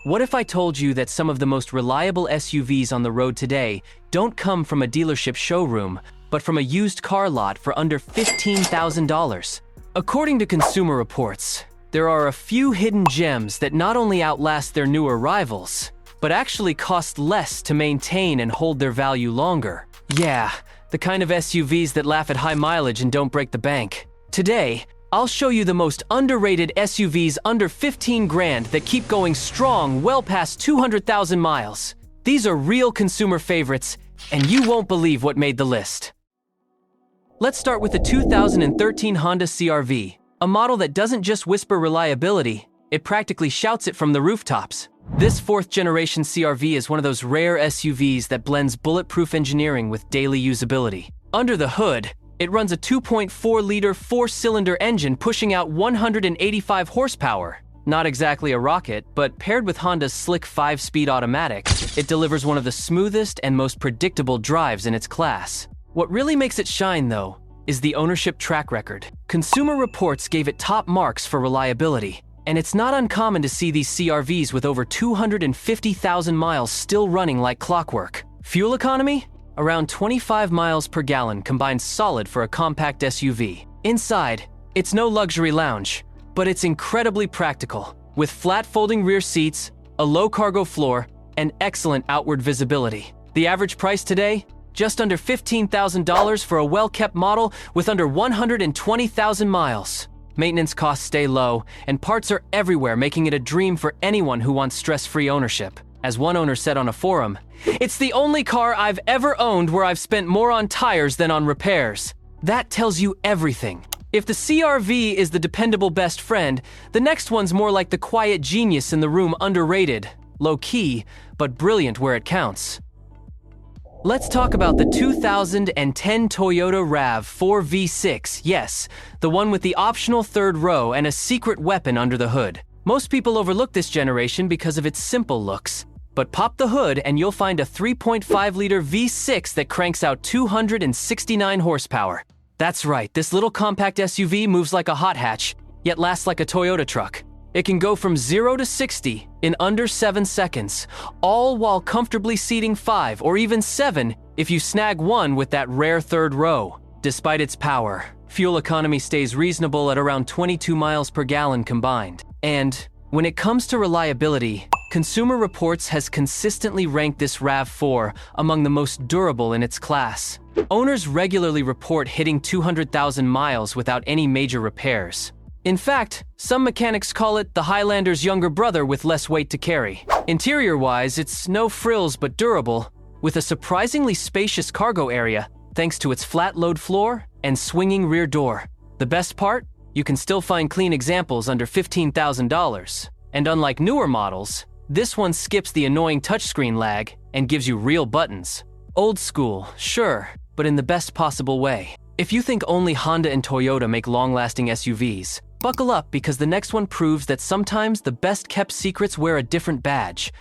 What if I told you that some of the most reliable SUVs on the road today don't come from a dealership showroom, but from a used car lot for under $15,000? According to Consumer Reports, there are a few hidden gems that not only outlast their newer rivals, but actually cost less to maintain and hold their value longer. Yeah, the kind of SUVs that laugh at high mileage and don't break the bank. Today, I'll show you the most underrated SUVs under 15 grand that keep going strong well past 200,000 miles. These are real consumer favorites, and you won't believe what made the list. Let's start with the 2013 Honda CR-V, a model that doesn't just whisper reliability, it practically shouts it from the rooftops. This fourth-generation CR-V is one of those rare SUVs that blends bulletproof engineering with daily usability. Under the hood, it runs a 2.4-liter four-cylinder engine pushing out 185 horsepower. Not exactly a rocket, but paired with Honda's slick 5-speed automatic, it delivers one of the smoothest and most predictable drives in its class. What really makes it shine, though, is the ownership track record. Consumer Reports gave it top marks for reliability, and it's not uncommon to see these CR-Vs with over 250,000 miles still running like clockwork. Fuel economy? Around 25 miles per gallon combined solid for a compact SUV. Inside, it's no luxury lounge, but it's incredibly practical, with flat folding rear seats, a low cargo floor, and excellent outward visibility. The average price today? Just under $15,000 for a well-kept model with under 120,000 miles. Maintenance costs stay low, and parts are everywhere, making it a dream for anyone who wants stress-free ownership. As one owner said on a forum, "It's the only car I've ever owned where I've spent more on tires than on repairs." That tells you everything. If the CR-V is the dependable best friend, the next one's more like the quiet genius in the room, underrated, low-key, but brilliant where it counts. Let's talk about the 2010 Toyota RAV4 V6, yes, the one with the optional third row and a secret weapon under the hood. Most people overlook this generation because of its simple looks. But pop the hood and you'll find a 3.5-liter V6 that cranks out 269 horsepower. That's right, this little compact SUV moves like a hot hatch, yet lasts like a Toyota truck. It can go from 0 to 60 in under 7 seconds, all while comfortably seating 5 or even 7 if you snag one with that rare third row. Despite its power, fuel economy stays reasonable at around 22 miles per gallon combined. And when it comes to reliability, Consumer Reports has consistently ranked this RAV4 among the most durable in its class. Owners regularly report hitting 200,000 miles without any major repairs. In fact, some mechanics call it the Highlander's younger brother with less weight to carry. Interior-wise, it's no frills but durable, with a surprisingly spacious cargo area thanks to its flat load floor and swinging rear door. The best part? You can still find clean examples under $15,000. And unlike newer models, this one skips the annoying touchscreen lag and gives you real buttons. Old school, sure, but in the best possible way. If you think only Honda and Toyota make long-lasting SUVs, buckle up because the next one proves that sometimes the best-kept secrets wear a different badge.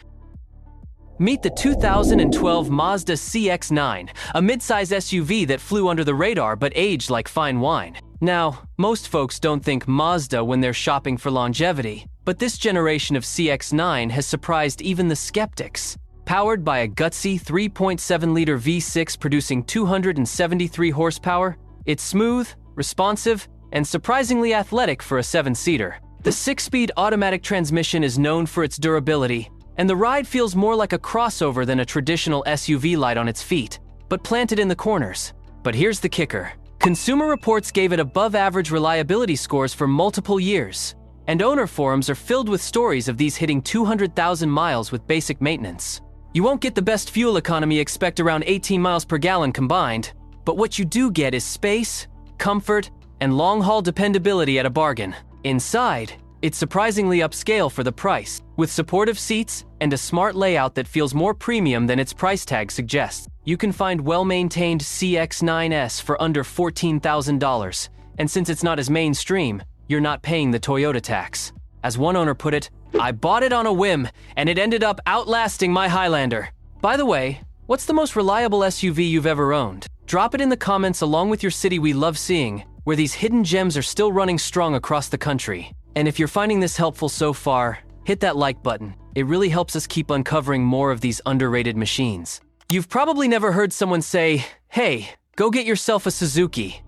Meet the 2012 Mazda CX-9, a midsize SUV that flew under the radar but aged like fine wine. Now, most folks don't think Mazda when they're shopping for longevity, but this generation of CX-9 has surprised even the skeptics. Powered by a gutsy 3.7-liter V6 producing 273 horsepower, it's smooth, responsive, and surprisingly athletic for a 7-seater. The 6-speed automatic transmission is known for its durability, and the ride feels more like a crossover than a traditional SUV light on its feet, but planted in the corners. But here's the kicker. Consumer Reports gave it above-average reliability scores for multiple years, and owner forums are filled with stories of these hitting 200,000 miles with basic maintenance. You won't get the best fuel economy, expect around 18 miles per gallon combined, but what you do get is space, comfort, and long-haul dependability at a bargain. Inside, it's surprisingly upscale for the price, with supportive seats and a smart layout that feels more premium than its price tag suggests. You can find well-maintained CX-9s for under $14,000, and since it's not as mainstream, you're not paying the Toyota tax. As one owner put it, "I bought it on a whim, and it ended up outlasting my Highlander." By the way, what's the most reliable SUV you've ever owned? Drop it in the comments along with your city we love seeing, where these hidden gems are still running strong across the country. And if you're finding this helpful so far, hit that like button. It really helps us keep uncovering more of these underrated machines. You've probably never heard someone say, "Hey, go get yourself a Suzuki."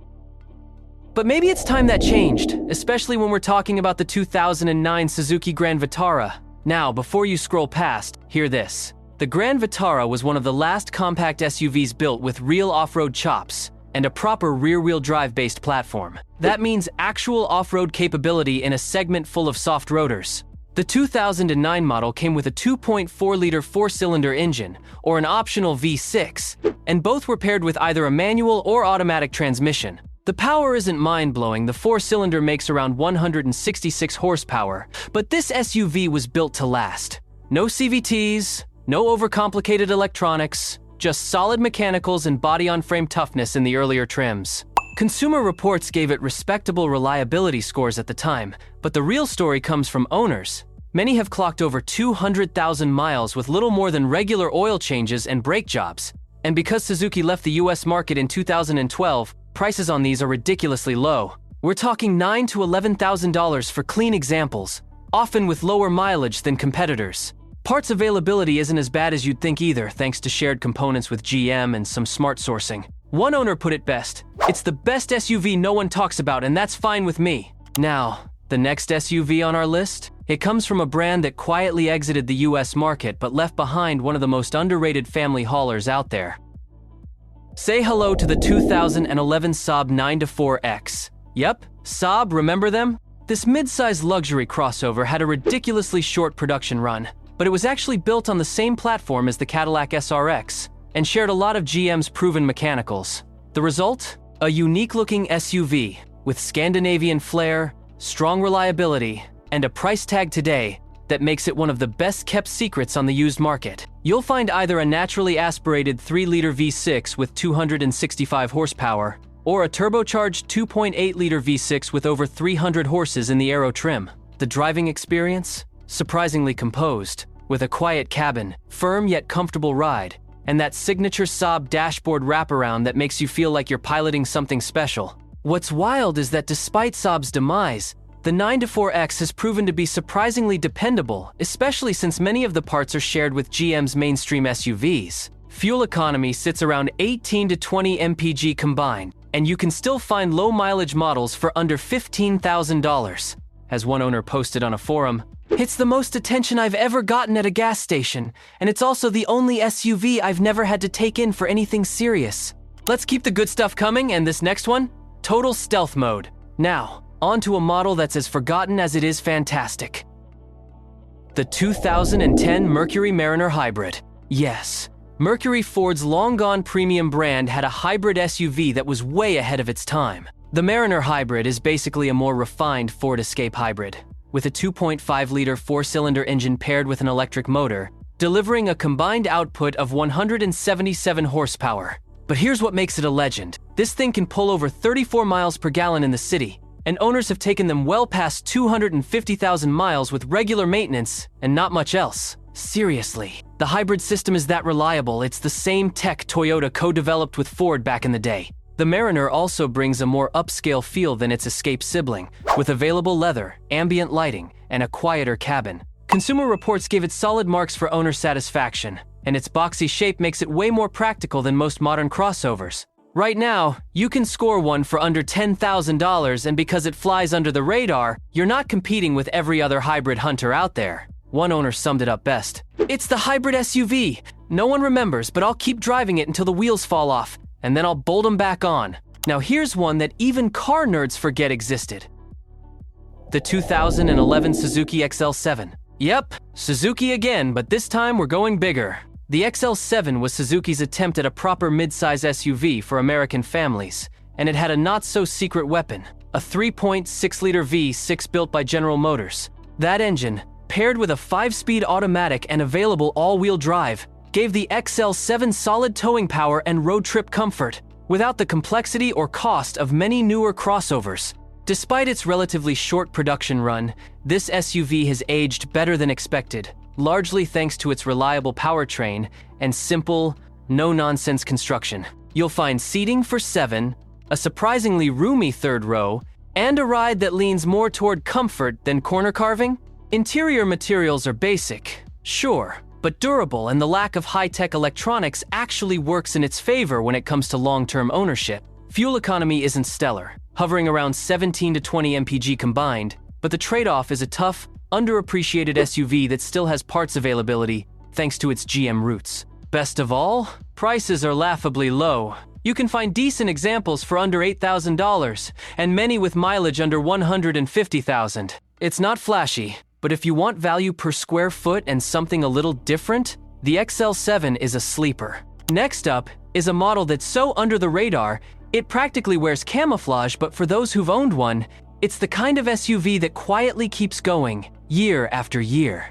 But maybe it's time that changed, especially when we're talking about the 2009 Suzuki Grand Vitara. Now, before you scroll past, hear this. The Grand Vitara was one of the last compact SUVs built with real off-road chops and a proper rear-wheel drive-based platform. That means actual off-road capability in a segment full of soft rotors. The 2009 model came with a 2.4-liter four-cylinder engine, or an optional V6, and both were paired with either a manual or automatic transmission. The power isn't mind-blowing. The four-cylinder makes around 166 horsepower, but this SUV was built to last. No CVTs, no overcomplicated electronics, just solid mechanicals and body-on-frame toughness in the earlier trims. Consumer Reports gave it respectable reliability scores at the time, but the real story comes from owners. Many have clocked over 200,000 miles with little more than regular oil changes and brake jobs. And because Suzuki left the US market in 2012, prices on these are ridiculously low. We're talking $9,000 to $11,000 for clean examples, often with lower mileage than competitors. Parts availability isn't as bad as you'd think either, thanks to shared components with GM and some smart sourcing. One owner put it best, "It's the best SUV no one talks about, and that's fine with me." Now, the next SUV on our list? It comes from a brand that quietly exited the US market but left behind one of the most underrated family haulers out there. Say hello to the 2011 Saab 9-4X. Yep, Saab, remember them? This mid-size luxury crossover had a ridiculously short production run, but it was actually built on the same platform as the Cadillac SRX and shared a lot of GM's proven mechanicals. The result? A unique-looking SUV with Scandinavian flair, strong reliability, and a price tag today that makes it one of the best-kept secrets on the used market. You'll find either a naturally aspirated 3-liter V6 with 265 horsepower or a turbocharged 2.8-liter V6 with over 300 horses in the Aero trim. The driving experience? Surprisingly composed, with a quiet cabin, firm yet comfortable ride, and that signature Saab dashboard wraparound that makes you feel like you're piloting something special. What's wild is that despite Saab's demise, the 9-4X has proven to be surprisingly dependable, especially since many of the parts are shared with GM's mainstream SUVs. Fuel economy sits around 18 to 20 mpg combined, and you can still find low-mileage models for under $15,000. As one owner posted on a forum, "It's the most attention I've ever gotten at a gas station, and it's also the only SUV I've never had to take in for anything serious." Let's keep the good stuff coming, and this next one? Total stealth mode. Now, on to a model that's as forgotten as it is fantastic. The 2010 Mercury Mariner Hybrid. Yes, Mercury, Ford's long-gone premium brand, had a hybrid SUV that was way ahead of its time. The Mariner Hybrid is basically a more refined Ford Escape hybrid, with a 2.5-liter four-cylinder engine paired with an electric motor, delivering a combined output of 177 horsepower. But here's what makes it a legend. This thing can pull over 34 miles per gallon in the city, and owners have taken them well past 250,000 miles with regular maintenance and not much else. Seriously, the hybrid system is that reliable. It's the same tech Toyota co-developed with Ford back in the day. The Mariner also brings a more upscale feel than its Escape sibling, with available leather, ambient lighting, and a quieter cabin. Consumer Reports gave it solid marks for owner satisfaction, and its boxy shape makes it way more practical than most modern crossovers. Right now, you can score one for under $10,000, and because it flies under the radar, you're not competing with every other hybrid hunter out there. One owner summed it up best. "It's the hybrid SUV. No one remembers, but I'll keep driving it until the wheels fall off, and then I'll bolt them back on." Now here's one that even car nerds forget existed. The 2011 Suzuki XL7. Yep, Suzuki again, but this time we're going bigger. The XL7 was Suzuki's attempt at a proper mid-size SUV for American families, and it had a not-so-secret weapon, a 3.6-liter V6 built by General Motors. That engine, paired with a 5-speed automatic and available all-wheel drive, gave the XL7 solid towing power and road trip comfort, without the complexity or cost of many newer crossovers. Despite its relatively short production run, this SUV has aged better than expected, largely thanks to its reliable powertrain and simple, no-nonsense construction. You'll find seating for 7, a surprisingly roomy third row, and a ride that leans more toward comfort than corner carving. Interior materials are basic, sure, but durable, and the lack of high-tech electronics actually works in its favor when it comes to long-term ownership. Fuel economy isn't stellar, hovering around 17 to 20 mpg combined, but the trade-off is a tough, underappreciated SUV that still has parts availability thanks to its GM roots. Best of all, prices are laughably low. You can find decent examples for under $8,000, and many with mileage under 150,000. It's not flashy, but if you want value per square foot and something a little different, the XL7 is a sleeper. Next up is a model that's so under the radar, it practically wears camouflage, but for those who've owned one, it's the kind of SUV that quietly keeps going, year after year.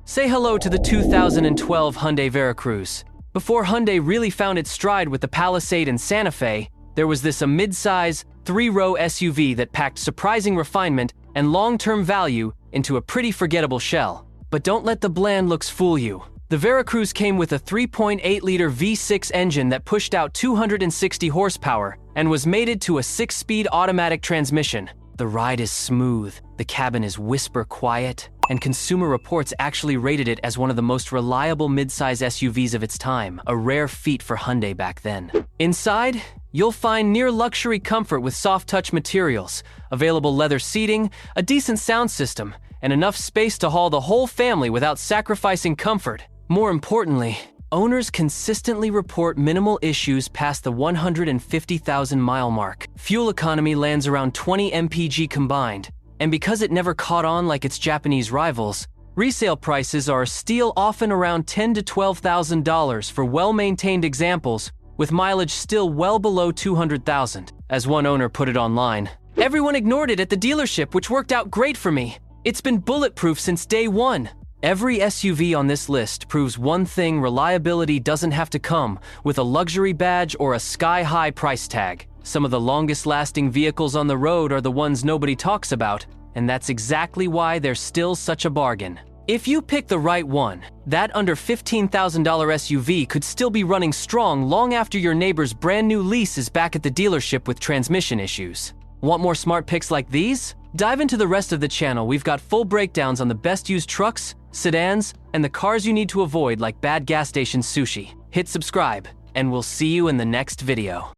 Say hello to the 2012 Hyundai Veracruz. Before Hyundai really found its stride with the Palisade and Santa Fe, there was this mid-size, three-row SUV that packed surprising refinement and long-term value into a pretty forgettable shell. But don't let the bland looks fool you. The Veracruz came with a 3.8-liter V6 engine that pushed out 260 horsepower and was mated to a 6-speed automatic transmission. The ride is smooth, the cabin is whisper quiet, and Consumer Reports actually rated it as one of the most reliable midsize SUVs of its time, a rare feat for Hyundai back then. Inside, you'll find near-luxury comfort with soft-touch materials, available leather seating, a decent sound system, and enough space to haul the whole family without sacrificing comfort. More importantly, owners consistently report minimal issues past the 150,000-mile mark. Fuel economy lands around 20 mpg combined, and because it never caught on like its Japanese rivals, resale prices are still often around $10,000 to $12,000 for well-maintained examples, with mileage still well below 200,000. As one owner put it online, "Everyone ignored it at the dealership, which worked out great for me. It's been bulletproof since day one." Every SUV on this list proves one thing: reliability doesn't have to come with a luxury badge or a sky-high price tag. Some of the longest-lasting vehicles on the road are the ones nobody talks about, and that's exactly why they're still such a bargain. If you pick the right one, that under $15,000 SUV could still be running strong long after your neighbor's brand-new lease is back at the dealership with transmission issues. Want more smart picks like these? Dive into the rest of the channel. We've got full breakdowns on the best used trucks, sedans, and the cars you need to avoid, like bad gas station sushi. Hit subscribe, and we'll see you in the next video.